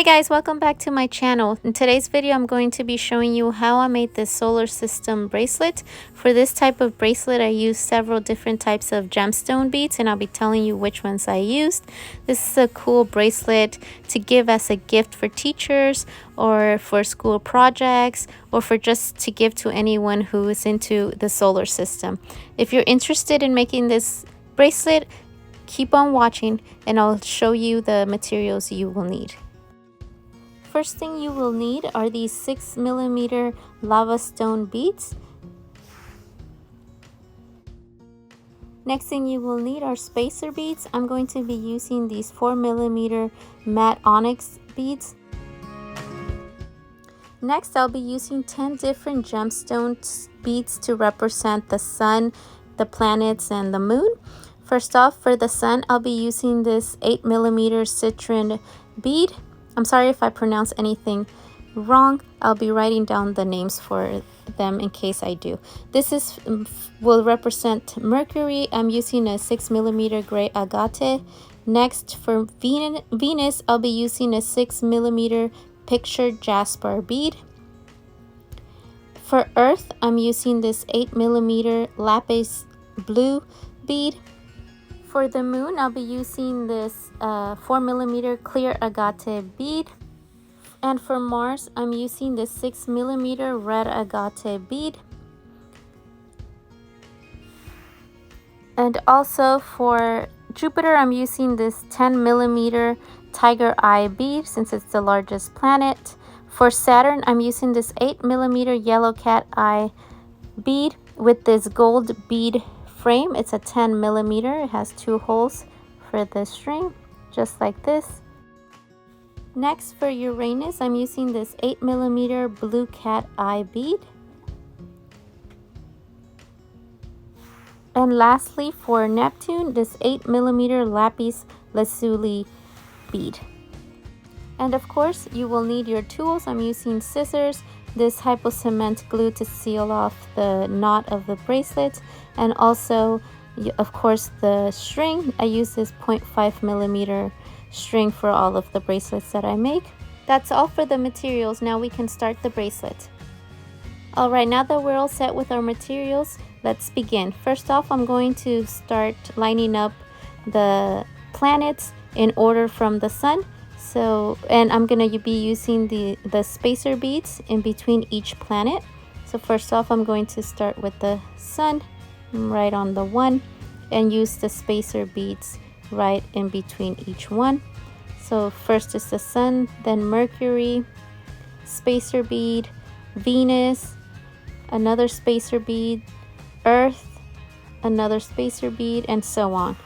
Hi guys, welcome back to my channel. In today's video, I'm going to be showing you how I made this solar system bracelet. For this type of bracelet, I used several different types of gemstone beads, and I'll be telling you which ones I used. This is a cool bracelet to give as a gift for teachers or for school projects or for just to give to anyone who is into the solar system. If you're interested in making this bracelet, keep on watching and I'll show you the materials you will need. First thing you will need are these 6mm lava stone beads. Next thing you will need are spacer beads. I'm going to be using these 4mm matte onyx beads. Next, I'll be using 10 different gemstone beads to represent the sun, the planets, and the moon. First off, for the sun, I'll be using this 8mm citrine bead. I'm sorry if I pronounce anything wrong. I'll be writing down the names for them in case I do. This will represent Mercury. I'm using a 6mm gray agate. Next, for Venus, I'll be using a 6mm pictured Jasper bead. For Earth, I'm using this 8mm Lapis blue bead. For the moon, I'll be using this 4mm clear agate bead. And for Mars, I'm using this 6mm red agate bead. And also for Jupiter, I'm using this 10mm tiger eye bead since it's the largest planet. For Saturn, I'm using this 8mm yellow cat eye bead with this gold bead frame. It's a 10mm. It has 2 holes for the string, just like this. Next, for Uranus, I'm using this 8mm blue cat eye bead. And lastly, for Neptune, this 8mm Lapis Lazuli bead. And of course, you will need your tools. I'm using scissors, this hypo cement glue to seal off the knot of the bracelet, and also, of course, the string. I use this 0.5mm string for all of the bracelets that I make. That's all for the materials. Now we can start the bracelet. Alright, now that we're all set with our materials, let's begin. First off, I'm going to start lining up the planets in order from the sun. And I'm going to be using the spacer beads in between each planet. So first off, I'm going to start with the sun right on the 1 and use the spacer beads right in between each one. So first is the sun, then Mercury, spacer bead, Venus, another spacer bead, Earth, another spacer bead, and so on.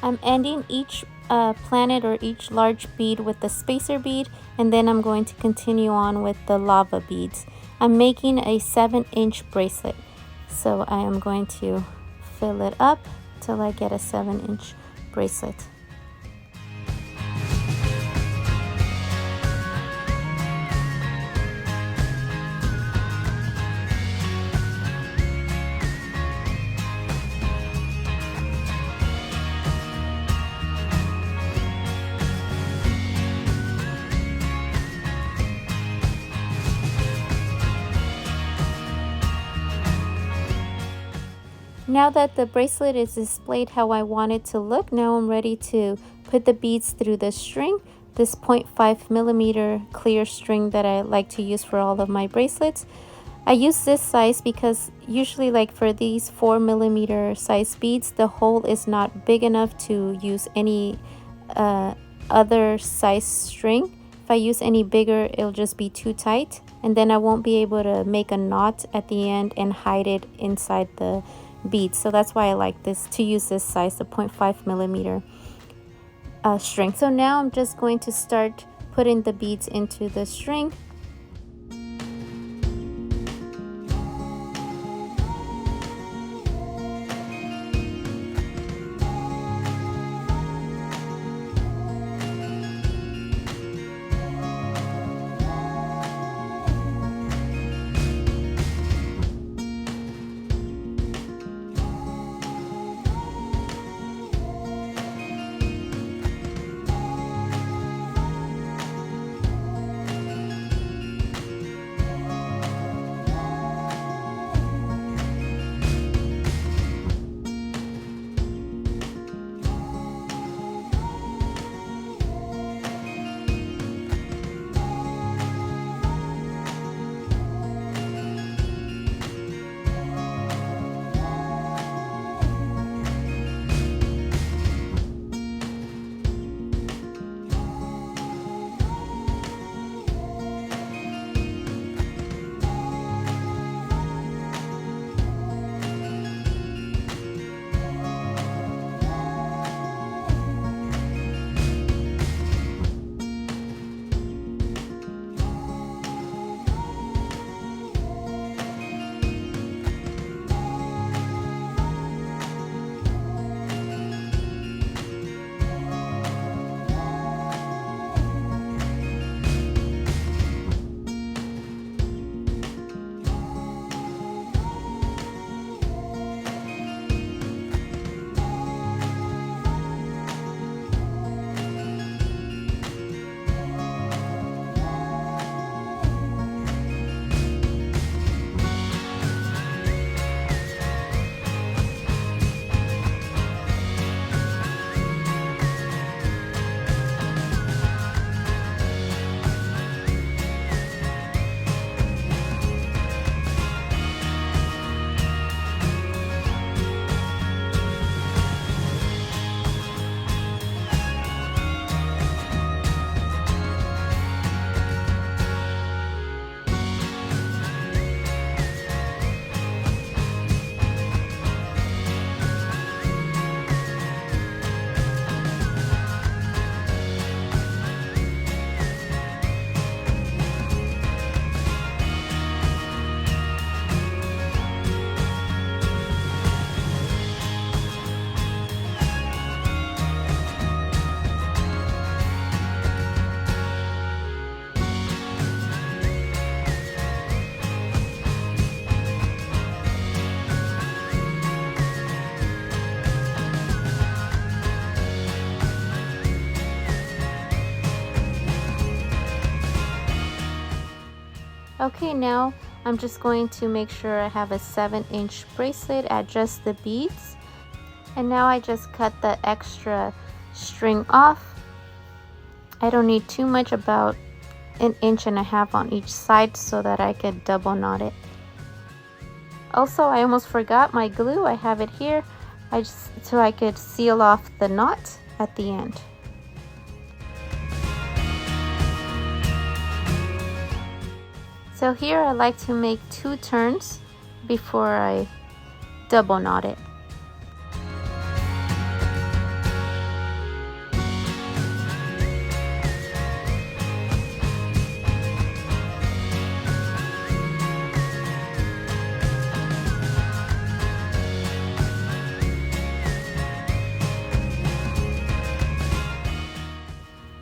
I'm ending each planet or each large bead with the spacer bead, and then I'm going to continue on with the lava beads. I'm making a 7-inch bracelet, so I am going to fill it up till I get a 7-inch bracelet. Now that the bracelet is displayed how I want it to look, now I'm ready to put the beads through the string. This 0.5mm clear string that I like to use for all of my bracelets. I use this size because usually, like for these 4mm size beads, the hole is not big enough to use any other size string. I use any bigger, it'll just be too tight, and then I won't be able to make a knot at the end and hide it inside the bead. So that's why I like this, to use this size, the 0.5 millimeter string. So now I'm just going to start putting the beads into the string. Okay, now I'm just going to make sure I have a 7-inch bracelet, adjust the beads, and now I just cut the extra string off. I don't need too much, about 1.5 inches on each side so that I could double knot it. Also, I almost forgot my glue. I have it here, so I could seal off the knot at the end. So here I like to make 2 turns before I double knot it.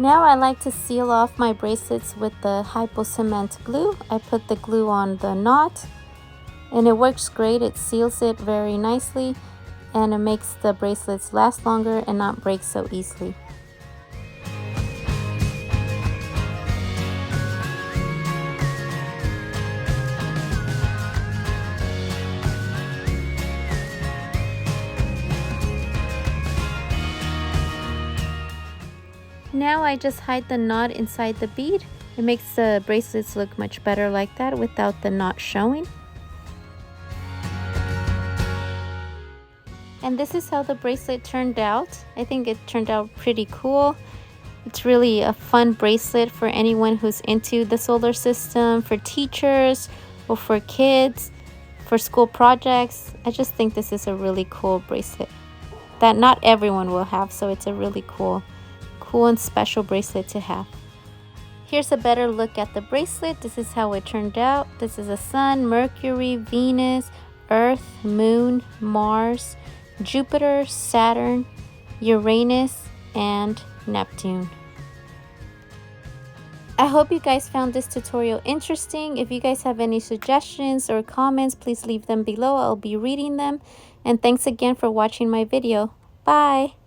Now I like to seal off my bracelets with the hypo cement glue. I put the glue on the knot and it works great. It seals it very nicely and it makes the bracelets last longer and not break so easily. Now I just hide the knot inside the bead. It makes the bracelets look much better like that without the knot showing. And this is how the bracelet turned out. I think it turned out pretty cool. It's really a fun bracelet for anyone who's into the solar system, for teachers or for kids, for school projects. I just think this is a really cool bracelet that not everyone will have, so it's a really cool and special bracelet to have. Here's a better look at the bracelet. This is how it turned out. This is a Sun, Mercury, Venus, Earth, Moon, Mars, Jupiter, Saturn, Uranus, and Neptune. I hope you guys found this tutorial interesting. If you guys have any suggestions or comments, please leave them below. I'll be reading them. And thanks again for watching my video. Bye!